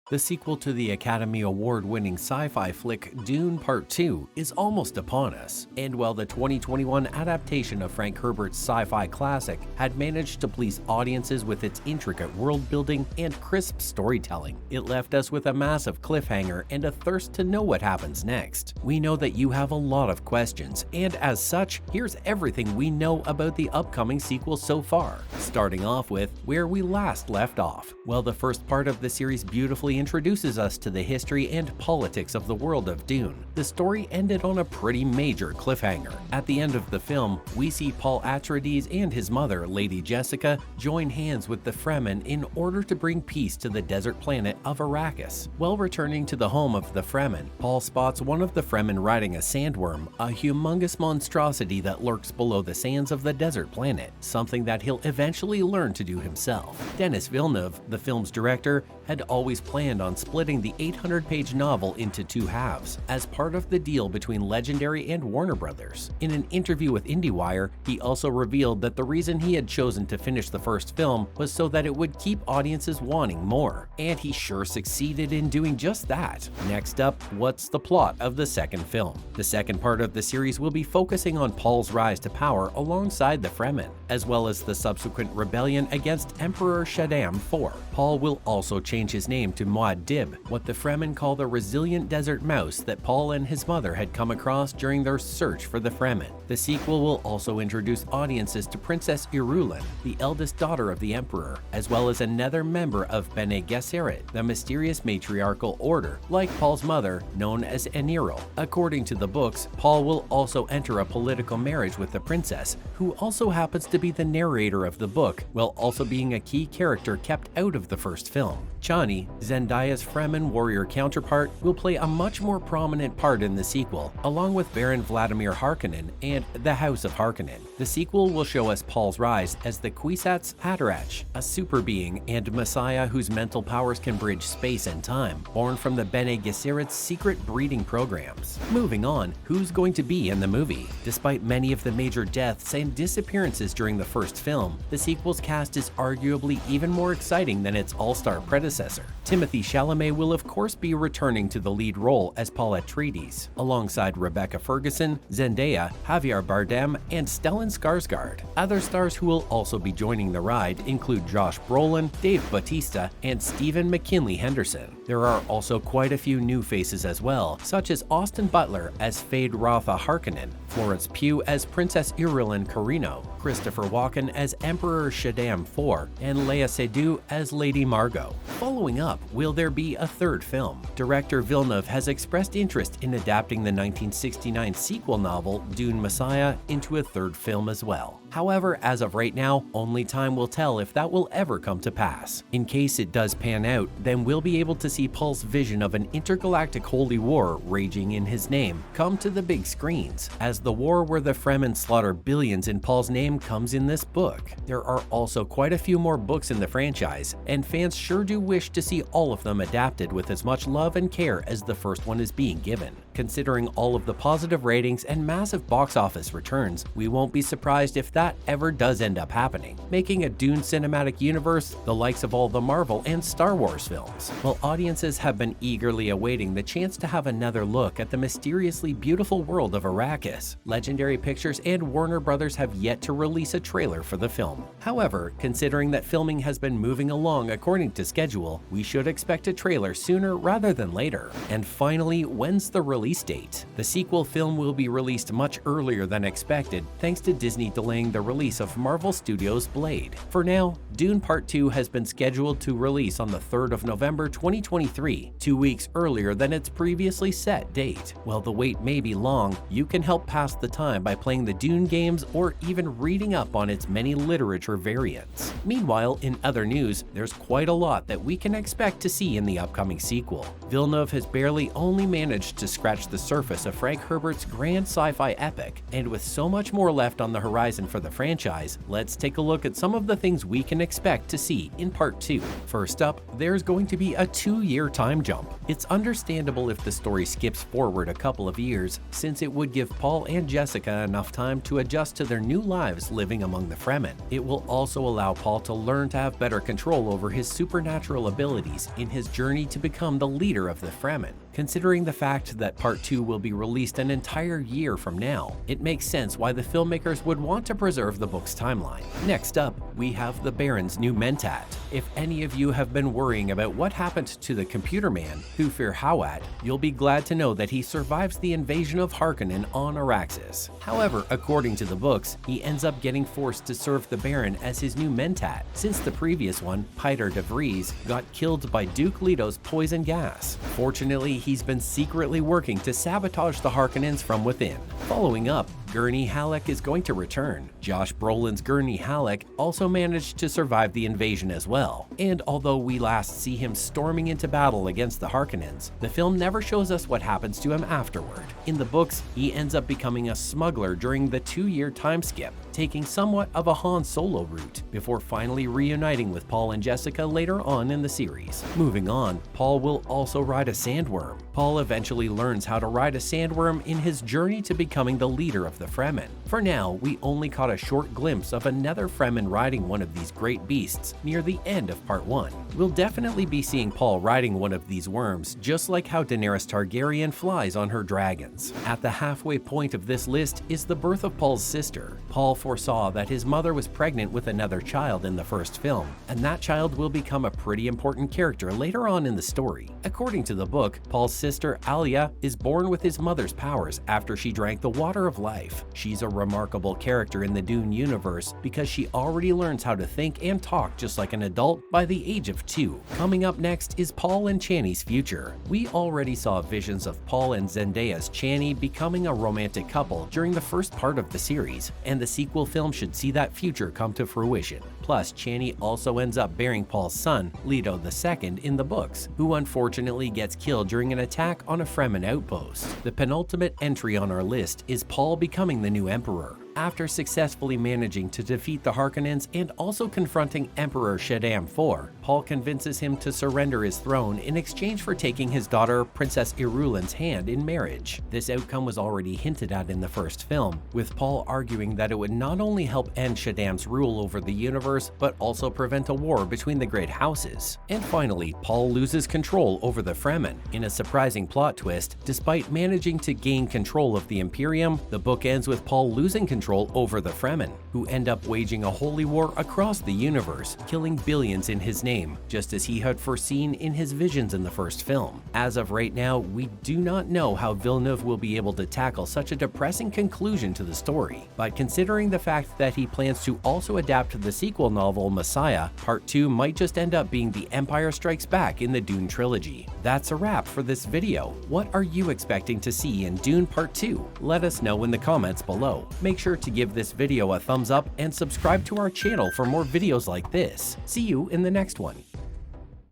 The sequel to the Academy Award-winning sci-fi flick Dune Part Two is almost upon us, and while the 2021 adaptation of Frank Herbert's sci-fi classic had managed to please audiences with its intricate world-building and crisp storytelling, it left us with a massive cliffhanger and a thirst to know what happens next. We know that you have a lot of questions, and as such, here's everything we know about the upcoming sequel so far, starting off with where we last left off. Well, the first part of the series beautifully introduces us to the history and politics of the world of Dune. The story ended on a pretty major cliffhanger. At the end of the film, we see Paul Atreides and his mother, Lady Jessica, join hands with the Fremen in order to bring peace to the desert planet of Arrakis. While returning to the home of the Fremen, Paul spots one of the Fremen riding a sandworm, a humongous monstrosity that lurks below the sands of the desert planet, something that he'll eventually learn to do himself. Denis Villeneuve, the film's director, had always planned on splitting the 800-page novel into two halves, as part of the deal between Legendary and Warner Brothers. In an interview with IndieWire, he also revealed that the reason he had chosen to finish the first film was so that it would keep audiences wanting more, and he sure succeeded in doing just that. Next up, what's the plot of the second film? The second part of the series will be focusing on Paul's rise to power alongside the Fremen, as well as the subsequent rebellion against Emperor Shaddam IV. Paul will also change his name to Muad'Dib, what the Fremen call the resilient desert mouse that Paul and his mother had come across during their search for the Fremen. The sequel will also introduce audiences to Princess Irulan, the eldest daughter of the Emperor, as well as another member of Bene Gesserit, the mysterious matriarchal order, like Paul's mother, known as Eniro. According to the books, Paul will also enter a political marriage with the princess, who also happens to be the narrator of the book, while also being a key character kept out of the first film. Chani, Zendaya's Fremen warrior counterpart, will play a much more prominent part in the sequel, along with Baron Vladimir Harkonnen and the House of Harkonnen. The sequel will show us Paul's rise as the Kwisatz Haderach, a super being and messiah whose mental powers can bridge space and time, born from the Bene Gesserit's secret breeding programs. Moving on, who's going to be in the movie? Despite many of the major deaths and disappearances during the first film, the sequel's cast is arguably even more exciting than its all-star predecessor. Timothée Chalamet will of course be returning to the lead role as Paul Atreides, alongside Rebecca Ferguson, Zendaya, Javier Bardem, and Stellan Skarsgård. Other stars who will also be joining the ride include Josh Brolin, Dave Bautista, and Stephen McKinley Henderson. There are also quite a few new faces as well, such as Austin Butler as Feyd-Rautha Harkonnen, Florence Pugh as Princess Irulan Carino, Christopher Walken as Emperor Shaddam IV, and Léa Seydoux as Lady Margot. Following up, will there be a third film? Director Villeneuve has expressed interest in adapting the 1969 sequel novel Dune Messiah into a third film as well. However, as of right now, only time will tell if that will ever come to pass. In case it does pan out, then we'll be able to see Paul's vision of an intergalactic holy war raging in his name come to the big screens, as the war where the Fremen slaughter billions in Paul's name comes in this book. There are also quite a few more books in the franchise, and fans sure do wish to see all of them adapted with as much love and care as the first one is being given. Considering all of the positive ratings and massive box office returns, we won't be surprised if that ever does end up happening, making a Dune cinematic universe the likes of all the Marvel and Star Wars films. While audiences have been eagerly awaiting the chance to have another look at the mysteriously beautiful world of Arrakis, Legendary Pictures and Warner Brothers have yet to release a trailer for the film. However, considering that filming has been moving along according to schedule, we should expect a trailer sooner rather than later. And finally, when's the release date? The sequel film will be released much earlier than expected, thanks to Disney delaying the release of Marvel Studios' Blade. For now, Dune Part 2 has been scheduled to release on the 3rd of November 2023, 2 weeks earlier than its previously set date. While the wait may be long, you can help pass the time by playing the Dune games or even reading up on its many literature variants. Meanwhile, in other news, there's quite a lot that we can expect to see in the upcoming sequel. Villeneuve has barely only managed to scratch the surface of Frank Herbert's grand sci-fi epic, and with so much more left on the horizon for the franchise, let's take a look at some of the things we can expect to see in Part 2. First up, there's going to be a 2-year time jump. It's understandable if the story skips forward a couple of years, since it would give Paul and Jessica enough time to adjust to their new lives living among the Fremen. It will also allow Paul to learn to have better control over his supernatural abilities in his journey to become the leader of the Fremen. Considering the fact that Part 2 will be released an entire year from now, it makes sense why the filmmakers would want to preserve the book's timeline. Next up, we have the Baron's new Mentat. If any of you have been worrying about what happened to the computer man, Thufir Hawat, you'll be glad to know that he survives the invasion of Harkonnen on Araxes. However, according to the books, he ends up getting forced to serve the Baron as his new Mentat, since the previous one, Piter de Vries, got killed by Duke Leto's poison gas. Fortunately, he's been secretly working to sabotage the Harkonnens from within. Following up, Gurney Halleck is going to return. Josh Brolin's Gurney Halleck also managed to survive the invasion as well, and although we last see him storming into battle against the Harkonnens, the film never shows us what happens to him afterward. In the books, he ends up becoming a smuggler during the 2-year time skip, taking somewhat of a Han Solo route, before finally reuniting with Paul and Jessica later on in the series. Moving on, Paul will also ride a sandworm. Paul eventually learns how to ride a sandworm in his journey to becoming the leader of the Fremen. For now, we only caught a short glimpse of another Fremen riding one of these great beasts near the end of Part 1. We'll definitely be seeing Paul riding one of these worms, just like how Daenerys Targaryen flies on her dragons. At the halfway point of this list is the birth of Paul's sister. Paul foresaw that his mother was pregnant with another child in the first film, and that child will become a pretty important character later on in the story. According to the book, Paul's sister Alia is born with his mother's powers after she drank the water of life. She's a remarkable character in the Dune universe because she already learns how to think and talk just like an adult by the age of 2. Coming up next is Paul and Chani's future. We already saw visions of Paul and Zendaya's Chani becoming a romantic couple during the first part of the series, and the sequel film should see that future come to fruition. Plus, Chani also ends up bearing Paul's son, Leto II, in the books, who unfortunately gets killed during an attack on a Fremen outpost. The penultimate entry on our list is Paul becoming the new emperor. After successfully managing to defeat the Harkonnens and also confronting Emperor Shaddam IV, Paul convinces him to surrender his throne in exchange for taking his daughter Princess Irulan's hand in marriage. This outcome was already hinted at in the first film, with Paul arguing that it would not only help end Shaddam's rule over the universe, but also prevent a war between the great houses. And finally, Paul loses control over the Fremen. In a surprising plot twist, despite managing to gain control of the Imperium, the book ends with Paul losing control over the Fremen, who end up waging a holy war across the universe, killing billions in his name, just as he had foreseen in his visions in the first film. As of right now, we do not know how Villeneuve will be able to tackle such a depressing conclusion to the story, but considering the fact that he plans to also adapt the sequel novel Messiah, Part 2 might just end up being The Empire Strikes Back in the Dune trilogy. That's a wrap for this video. What are you expecting to see in Dune Part 2? Let us know in the comments below. Make sure to give this video a thumbs up and subscribe to our channel for more videos like this. See you in the next one.